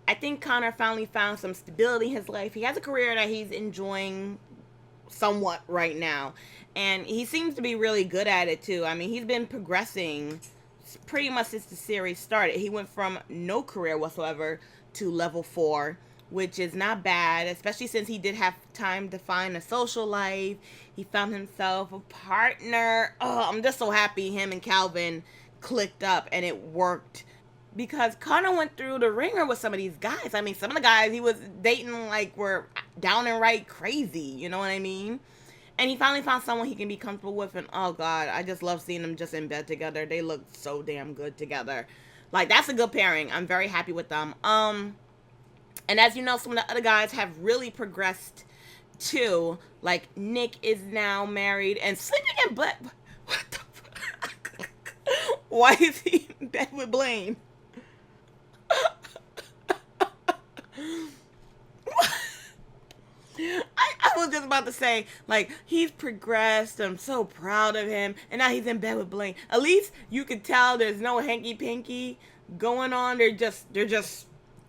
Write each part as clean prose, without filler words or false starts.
I think Connor finally found some stability in his life. He has a career that he's enjoying somewhat right now. And he seems to be really good at it too. I mean, he's been progressing pretty much since the series started. He went from no career whatsoever to level 4, which is not bad, especially since he did have time to find a social life. He found himself a partner. Oh, I'm just so happy him and Calvin clicked up and it worked, because Connor went through the ringer with some of these guys. I mean, some of the guys he was dating like were down and right crazy. You know what I mean? And he finally found someone he can be comfortable with. And oh god, I just love seeing them just in bed together. They look so damn good together. Like, that's a good pairing. I'm very happy with them. And as you know, some of the other guys have really progressed too. Like, Nick is now married and sleeping in bed. What the fuck? Why is he in bed with Blaine? I was just about to say, like, he's progressed. I'm so proud of him. And now he's in bed with Blaine. At least you could tell there's no hanky panky going on. They're just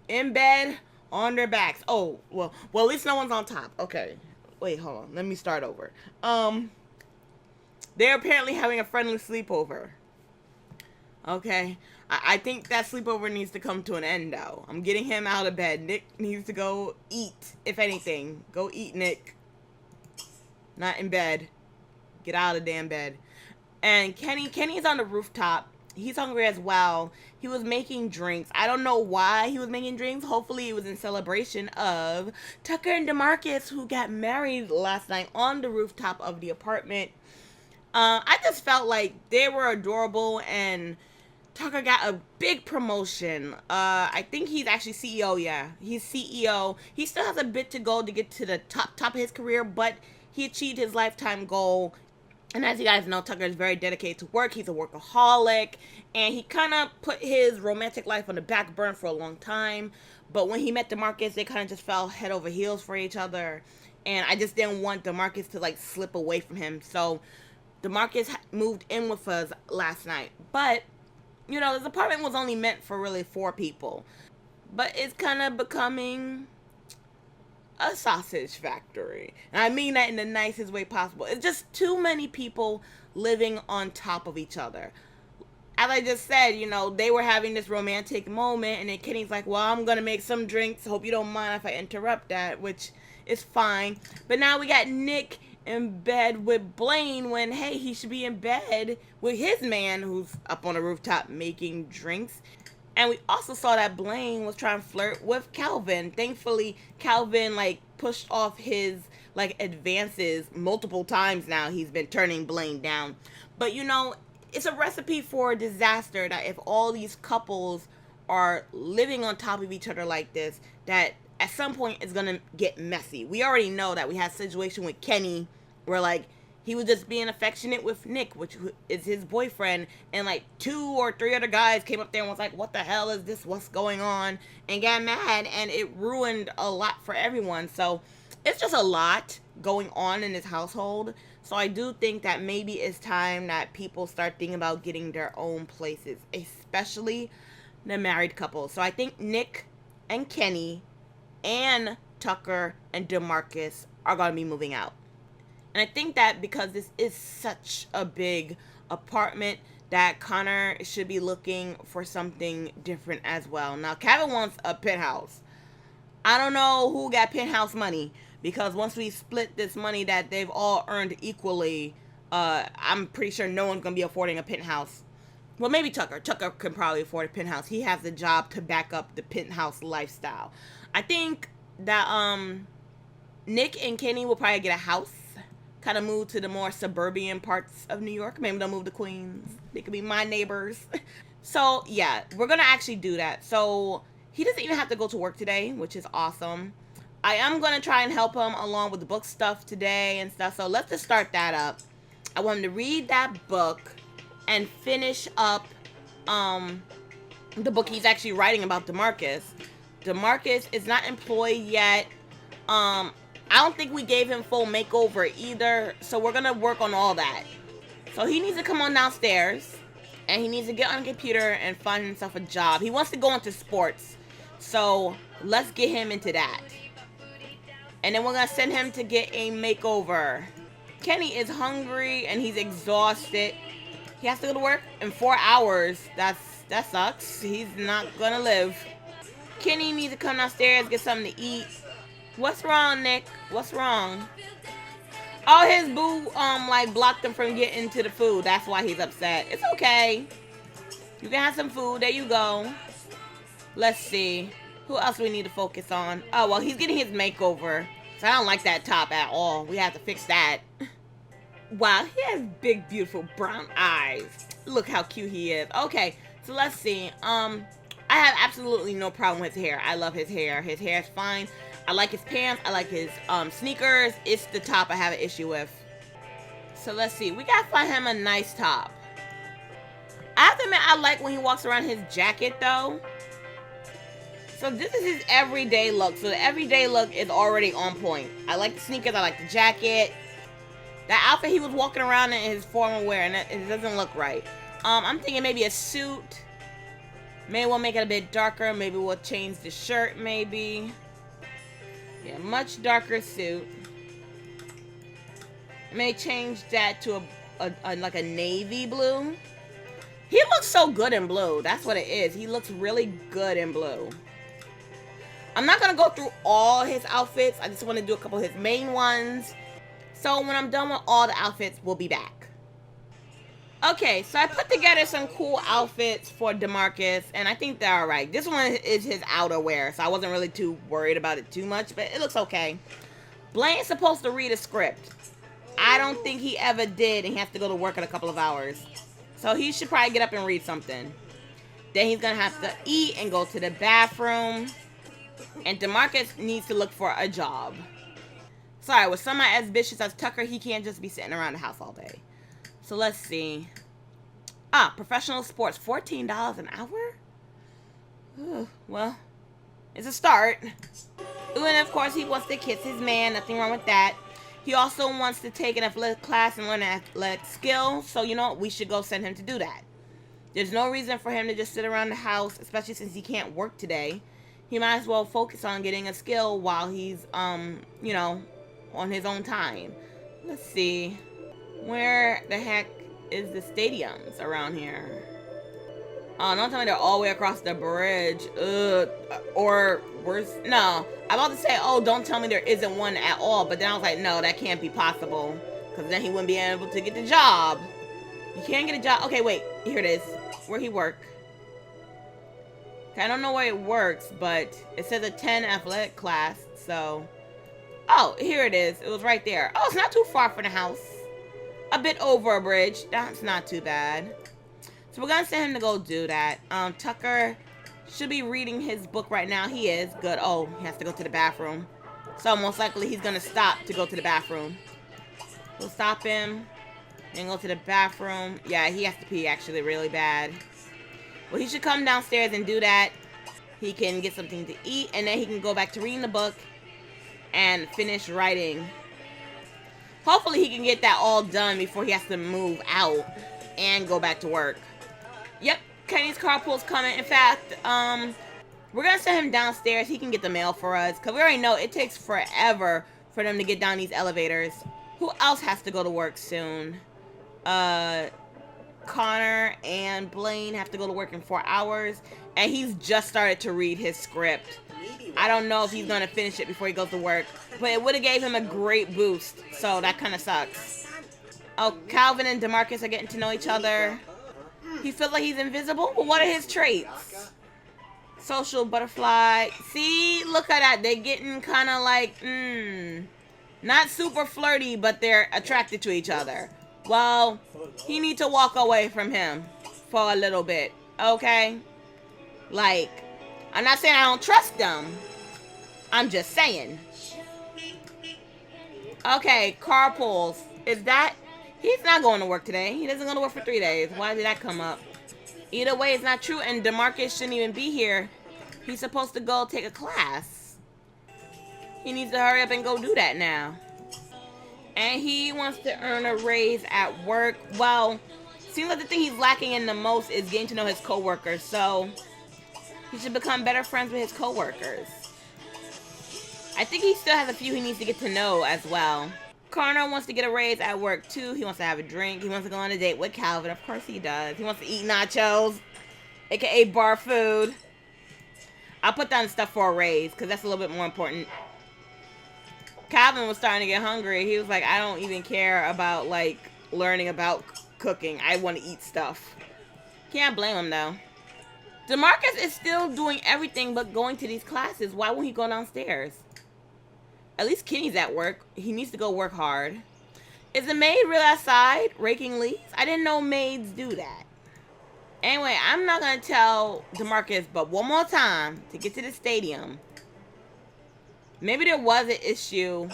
in bed on their backs. Oh, well, at least no one's on top. Okay. Wait, hold on. Let me start over. They're apparently having a friendly sleepover. Okay. I think that sleepover needs to come to an end, though. I'm getting him out of bed. Nick needs to go eat, if anything. Go eat, Nick. Not in bed. Get out of the damn bed. And Kenny's on the rooftop. He's hungry as well. He was making drinks. I don't know why he was making drinks. Hopefully it was in celebration of Tucker and DeMarcus, who got married last night on the rooftop of the apartment. I just felt like they were adorable, and Tucker got a big promotion. I think he's actually CEO. Yeah, he's CEO. He still has a bit to go to get to the top of his career, but he achieved his lifetime goal. And as you guys know, Tucker is very dedicated to work. He's a workaholic, and he kind of put his romantic life on the back burner for a long time. But when he met DeMarcus, they kind of just fell head over heels for each other. And I just didn't want DeMarcus to like slip away from him. So DeMarcus moved in with us last night. But you know, this apartment was only meant for really 4 people. But it's kind of becoming a sausage factory. And I mean that in the nicest way possible. It's just too many people living on top of each other. As I just said, you know, they were having this romantic moment, and then Kenny's like, well, I'm going to make some drinks. Hope you don't mind if I interrupt that, which is fine. But now we got Nick in bed with Blaine when, hey, he should be in bed with his man who's up on the rooftop making drinks. And we also saw that Blaine was trying to flirt with Calvin. Thankfully, Calvin, like, pushed off his, like, advances multiple times now. He's been turning Blaine down. But, you know, it's a recipe for disaster that if all these couples are living on top of each other like this, that at some point it's going to get messy. We already know that we had a situation with Kenny where, like, he was just being affectionate with Nick, which is his boyfriend, and like 2 or 3 other guys came up there and was like, what the hell is this? What's going on? And got mad, and it ruined a lot for everyone. So it's just a lot going on in this household. So I do think that maybe it's time that people start thinking about getting their own places, especially the married couple. So I think Nick and Kenny and Tucker and DeMarcus are going to be moving out. And I think that because this is such a big apartment, that Connor should be looking for something different as well. Now, Kevin wants a penthouse. I don't know who got penthouse money, because once we split this money that they've all earned equally, I'm pretty sure no one's going to be affording a penthouse. Well, maybe Tucker. Tucker can probably afford a penthouse. He has the job to back up the penthouse lifestyle. I think that Nick and Kenny will probably get a house, kind of move to the more suburban parts of New York. Maybe they'll move to Queens. They could be my neighbors. So, yeah, we're going to actually do that. So, he doesn't even have to go to work today, which is awesome. I am going to try and help him along with the book stuff today and stuff. So, let's just start that up. I want him to read that book and finish up the book he's actually writing about DeMarcus. DeMarcus is not employed yet. I don't think we gave him full makeover either, so we're gonna work on all that. So he needs to come on downstairs, and he needs to get on the computer and find himself a job. He wants to go into sports, So let's get him into that. And then we're going to send him to get a makeover. Kenny is hungry and he's exhausted. He has to go to work in 4 hours. That sucks. He's not going to live. Kenny needs to come downstairs, get something to eat. What's wrong, Nick? What's wrong? Oh, his boo, like, blocked him from getting to the food. That's why he's upset. It's okay. You can have some food. There you go. Let's see. Who else do we need to focus on? Oh, well, he's getting his makeover. So I don't like that top at all. We have to fix that. Wow, he has big, beautiful brown eyes. Look how cute he is. Okay, so let's see. I have absolutely no problem with his hair. I love his hair. His hair is fine. I like his pants. I like his sneakers. It's the top I have an issue with. So let's see. We gotta find him a nice top. I have to admit, I like when he walks around his jacket, though. So this is his everyday look. So the everyday look is already on point. I like the sneakers. I like the jacket. That outfit he was walking around in his formal wear, and it doesn't look right. I'm thinking maybe a suit. Maybe we'll make it a bit darker. Maybe we'll change the shirt, maybe. Yeah, much darker suit. May change that to like a navy blue. He looks so good in blue. That's what it is. He looks really good in blue. I'm not going to go through all his outfits. I just want to do a couple of his main ones. So when I'm done with all the outfits, we'll be back. Okay, so I put together some cool outfits for DeMarcus, and I think they're alright. This one is his outerwear, so I wasn't really too worried about it too much, but it looks okay. Blaine's supposed to read a script. I don't think he ever did, and he has to go to work in a couple of hours. So he should probably get up and read something. Then he's going to have to eat and go to the bathroom. And DeMarcus needs to look for a job. Sorry, with somebody as vicious as Tucker, he can't just be sitting around the house all day. So let's see. Professional sports, $14 an hour? Ooh, well, it's a start. Ooh, and of course, he wants to kiss his man. Nothing wrong with that. He also wants to take an athletic class and learn an athletic skill. So, you know, we should go send him to do that. There's no reason for him to just sit around the house, especially since he can't work today. He might as well focus on getting a skill while he's, you know, on his own time. Let's see. Where the heck is the stadiums around here? Oh, don't tell me they're all the way across the bridge. Or worse. No. I'm about to say, oh, don't tell me there isn't one at all. But then I was like, no, that can't be possible. Because then he wouldn't be able to get the job. You can't get a job. Okay, wait. Here it is. Where he work? I don't know where it works, but it says a 10 athletic class, so... Oh, here it is. It was right there. Oh, it's not too far from the house. A bit over a bridge. That's not too bad. So we're going to send him to go do that. Tucker should be reading his book right now. He is. Good. Oh, he has to go to the bathroom. So most likely he's going to stop to go to the bathroom. We'll stop him and go to the bathroom. Yeah, he has to pee actually really bad. Well, he should come downstairs and do that. He can get something to eat, and then he can go back to reading the book and finish writing. Hopefully, he can get that all done before he has to move out and go back to work. Yep, Kenny's carpool's coming. In fact, we're going to send him downstairs. He can get the mail for us, because we already know it takes forever for them to get down these elevators. Who else has to go to work soon? Connor and Blaine have to go to work in 4 hours, and he's just started to read his script. I don't know if he's going to finish it before he goes to work, but it would have gave him a great boost, so that kind of sucks. Oh, Calvin and DeMarcus are getting to know each other. He feels like he's invisible, but what are his traits? Social butterfly. See, look at that. They're getting kind of like, not super flirty, but they're attracted to each other. Well, he needs to walk away from him for a little bit, okay? Like, I'm not saying I don't trust them. I'm just saying. Okay, carpools. Is that... He's not going to work today. He doesn't go to work for 3 days. Why did that come up? Either way, it's not true, and DeMarcus shouldn't even be here. He's supposed to go take a class. He needs to hurry up and go do that now. And he wants to earn a raise at work. Well, seems like the thing he's lacking in the most is getting to know his coworkers. So He should become better friends with his coworkers. I think he still has a few he needs to get to know as well. Connor wants to get a raise at work too. He wants to have a drink. He wants to go on a date with Calvin. Of course he does. He wants to eat nachos, aka bar food. I'll put down the stuff for a raise because that's a little bit more important. Calvin was starting to get hungry. He was like, I don't even care about like learning about cooking. I want to eat stuff. Can't blame him though. DeMarcus is still doing everything but going to these classes. Why won't he go downstairs? At least Kenny's at work. He needs to go work hard. Is the maid really outside raking leaves? I didn't know maids do that. Anyway, I'm not going to tell DeMarcus but one more time to get to the stadium. Maybe there was an issue.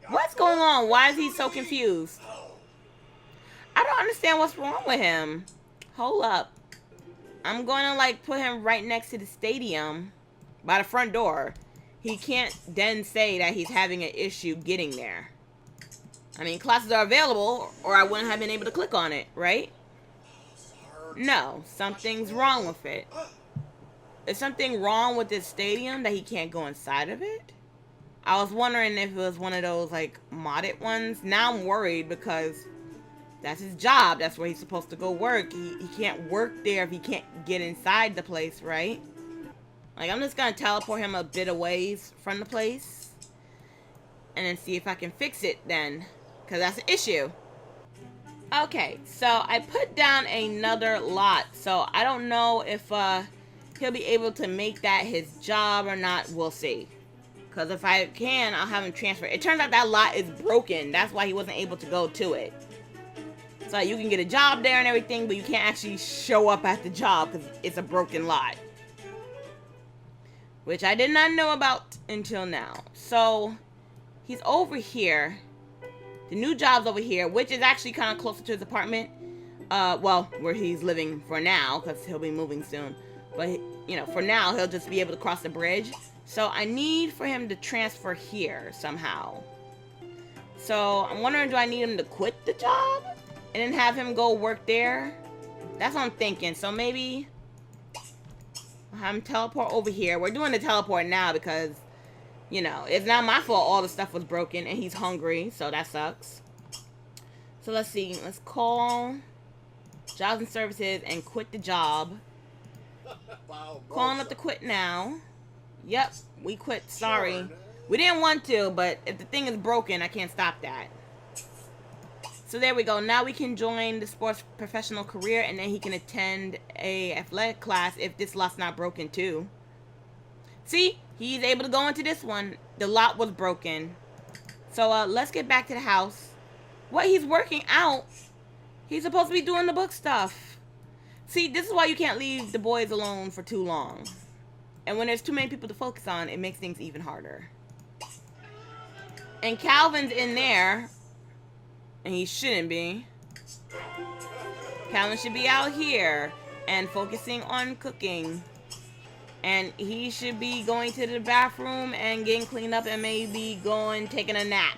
What's going on? Why is he so confused? I don't understand what's wrong with him. Hold up. I'm going to like put him right next to the stadium by the front door. He can't then say that he's having an issue getting there. I mean, classes are available or I wouldn't have been able to click on it, right? No, something's wrong with it. Is something wrong with this stadium that he can't go inside of it? I was wondering if it was one of those like modded ones. Now I'm worried because that's his job. That's where he's supposed to go work. He can't work there if he can't get inside the place, right? Like, I'm just going to teleport him a bit away from the place. And then see if I can fix it then. Because that's an issue. Okay, so I put down another lot. So I don't know if he'll be able to make that his job or not. We'll see. Because if I can, I'll have him transfer. It turns out that lot is broken. That's why he wasn't able to go to it. So you can get a job there and everything, but you can't actually show up at the job because it's a broken lot. Which I did not know about until now. So, he's over here. The new job's over here, which is actually kind of closer to his apartment. Well, where he's living for now, because he'll be moving soon. But, you know, for now, he'll just be able to cross the bridge. So, I need for him to transfer here somehow. So, I'm wondering, do I need him to quit the job? And then have him go work there? That's what I'm thinking. So, maybe I'll have him teleport over here. We're doing the teleport now because, you know, it's not my fault all the stuff was broken and he's hungry, so that sucks. So let's see. Let's call Jobs and Services and quit the job. Calling up to quit now. Yep, we quit. Sorry. We didn't want to, but if the thing is broken, I can't stop that. So there we go. Now we can join the sports professional career, and then he can attend a athletic class if this lot's not broken too. See, he's able to go into this one. The lot was broken. So let's get back to the house. What, he's working out? He's supposed to be doing the book stuff. See, this is why you can't leave the boys alone for too long. And when there's too many people to focus on, it makes things even harder. And Calvin's in there. And he shouldn't be. Calvin should be out here and focusing on cooking. And he should be going to the bathroom and getting cleaned up and maybe taking a nap.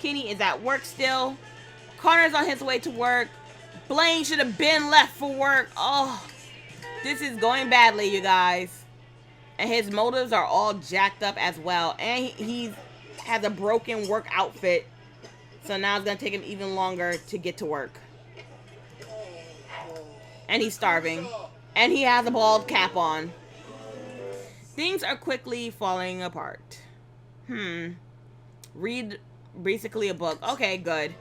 Kenny is at work still. Connor's on his way to work. Blaine should have been left for work. Oh, this is going badly, you guys. And his motives are all jacked up as well. And he has a broken work outfit. So now it's going to take him even longer to get to work. And he's starving. And he has a bald cap on. Things are quickly falling apart. Read basically a book. Okay, good.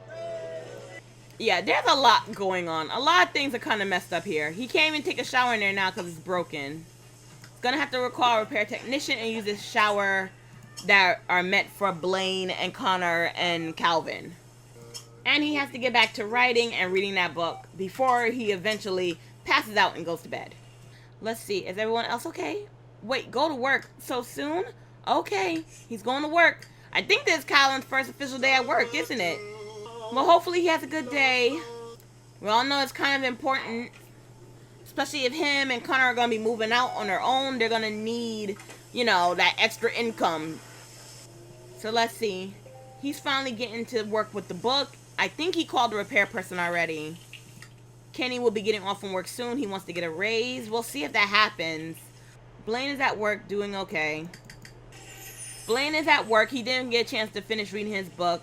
Yeah, there's a lot going on. A lot of things are kind of messed up here. He can't even take a shower in there now because it's broken. He's going to have to call a repair technician and use this shower that are meant for Blaine and Connor and Calvin. And he has to get back to writing and reading that book before he eventually passes out and goes to bed. Let's see. Is everyone else okay? Wait, go to work so soon? Okay, he's going to work. I think this is Calvin's first official day at work, isn't it? Well, hopefully he has a good day. We all know it's kind of important. Especially if him and Connor are going to be moving out on their own. They're going to need, you know, that extra income. So let's see. He's finally getting to work with the book. I think he called the repair person already. Kenny will be getting off from work soon. He wants to get a raise. We'll see if that happens. Blaine is at work doing okay. Blaine is at work. He didn't get a chance to finish reading his book,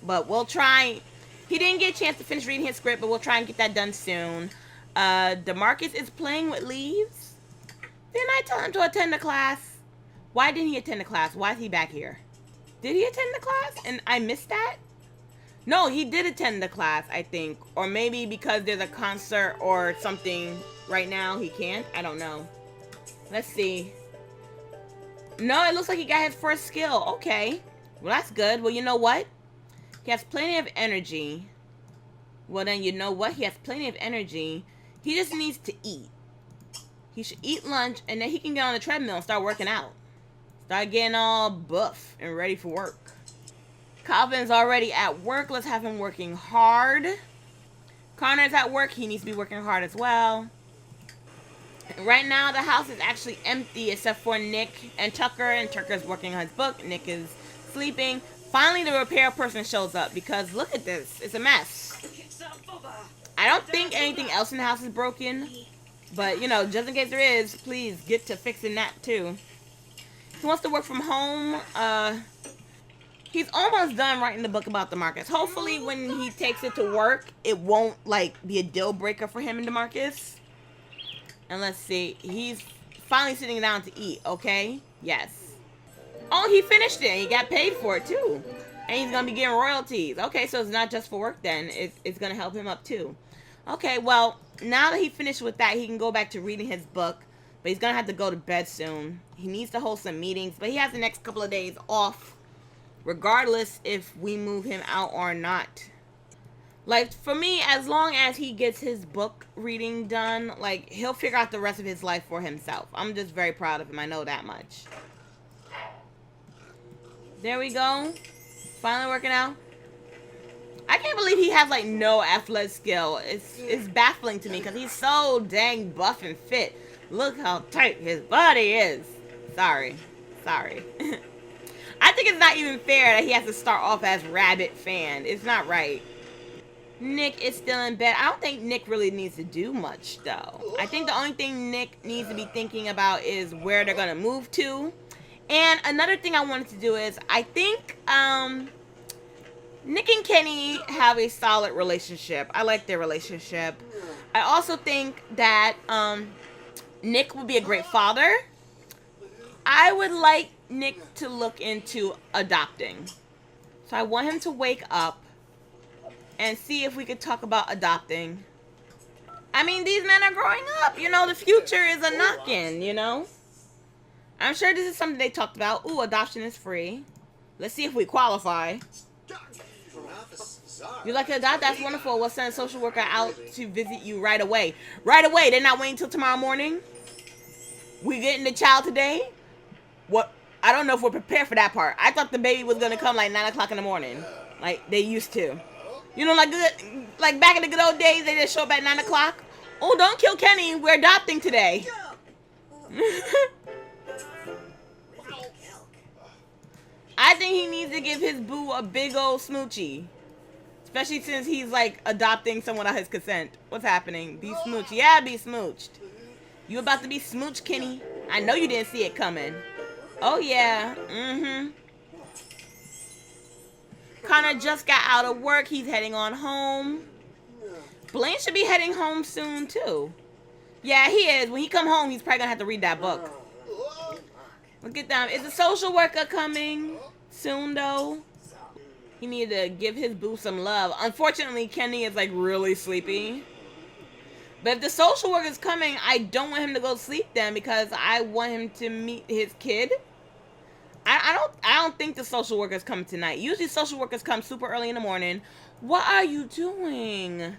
but we'll try. He didn't get a chance to finish reading his script, but we'll try and get that done soon. DeMarcus is playing with leaves. Didn't I tell him to attend the class? Why didn't he attend the class? Why is he back here? Did he attend the class and I missed that? No, he did attend the class, I think. Or maybe because there's a concert or something right now, he can't. I don't know. Let's see. No, it looks like he got his first skill. Okay. Well, that's good. Well, you know what? He has plenty of energy. Well, then you know what? He has plenty of energy. He just needs to eat. He should eat lunch, and then he can get on the treadmill and start working out. Start getting all buff and ready for work. Calvin's already at work. Let's have him working hard. Connor's at work. He needs to be working hard as well. Right now, the house is actually empty except for Nick and Tucker. And Tucker's working on his book. Nick is sleeping. Finally, the repair person shows up because look at this. It's a mess. I don't think anything else in the house is broken. But, you know, just in case there is, please get to fixing that too. He wants to work from home. He's almost done writing the book about DeMarcus. Hopefully, when he takes it to work, it won't, like, be a deal breaker for him and DeMarcus. And let's see. He's finally sitting down to eat, okay? Yes. Oh, he finished it. He got paid for it, too. And he's going to be getting royalties. Okay, so it's not just for work, then. It's going to help him up, too. Okay, well, now that he finished with that, he can go back to reading his book. But he's going to have to go to bed soon. He needs to hold some meetings. But he has the next couple of days off. Regardless if we move him out or not. Like, for me, as long as he gets his book reading done, like, he'll figure out the rest of his life for himself. I'm just very proud of him. I know that much. There we go. Finally working out. I can't believe he has, like, no athletic skill. It's baffling to me because he's so dang buff and fit. Look how tight his body is. Sorry. I think it's not even fair that he has to start off as Rabbit fan. It's not right. Nick is still in bed. I don't think Nick really needs to do much, though. I think the only thing Nick needs to be thinking about is where they're going to move to. And another thing I wanted to do is, I think Nick and Kenny have a solid relationship. I like their relationship. I also think that Nick would be a great father. I would like Nick to look into adopting. So I want him to wake up and see if we could talk about adopting. I mean, these men are growing up. You know, the future is a knockin', you know? I'm sure this is something they talked about. Ooh, adoption is free. Let's see if we qualify. You'd like to adopt? That's wonderful. We'll send a social worker out to visit you right away. Right away? They're not waiting until tomorrow morning? We getting the child today? What? I don't know if we're prepared for that part. I thought the baby was going to come like 9 o'clock in the morning. Like they used to. You know, like back in the good old days, they just show up at 9 o'clock. Oh, don't kill Kenny. We're adopting today. I think he needs to give his boo a big old smoochie. Especially since he's like adopting someone without his consent. What's happening? Be smooched. Yeah, be smooched. You about to be smooched, Kenny. I know you didn't see it coming. Oh, yeah. Connor just got out of work. He's heading on home. Blaine should be heading home soon, too. Yeah, he is. When he come home, he's probably going to have to read that book. Look at them. Is the social worker coming soon, though? He needed to give his boo some love. Unfortunately, Kenny is, like, really sleepy. But if the social worker is coming, I don't want him to go to sleep then because I want him to meet his kid. I don't think the social worker is coming tonight. Usually social workers come super early in the morning. What are you doing?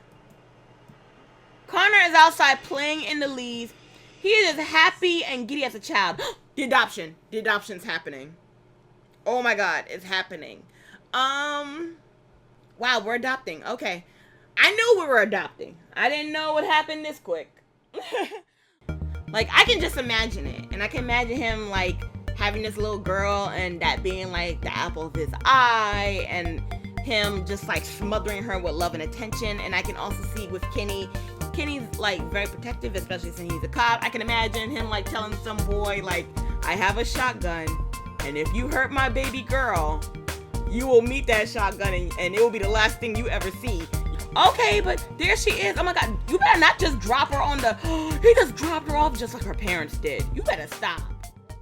Connor is outside playing in the leaves. He is happy and giddy as a child. The adoption. The adoption's happening. Oh my God, it's happening. Wow, we're adopting. Okay. I knew we were adopting. I didn't know what happened this quick. Like, I can just imagine it. And I can imagine him, like, having this little girl and that being, like, the apple of his eye. And him just, like, smothering her with love and attention. And I can also see with Kenny, Kenny's like very protective, especially since he's a cop. I can imagine him like telling some boy like, I have a shotgun, and if you hurt my baby girl, you will meet that shotgun and it will be the last thing you ever see. Okay, but there she is. Oh my God, you better not just drop her on the, he just dropped her off just like her parents did. You better stop.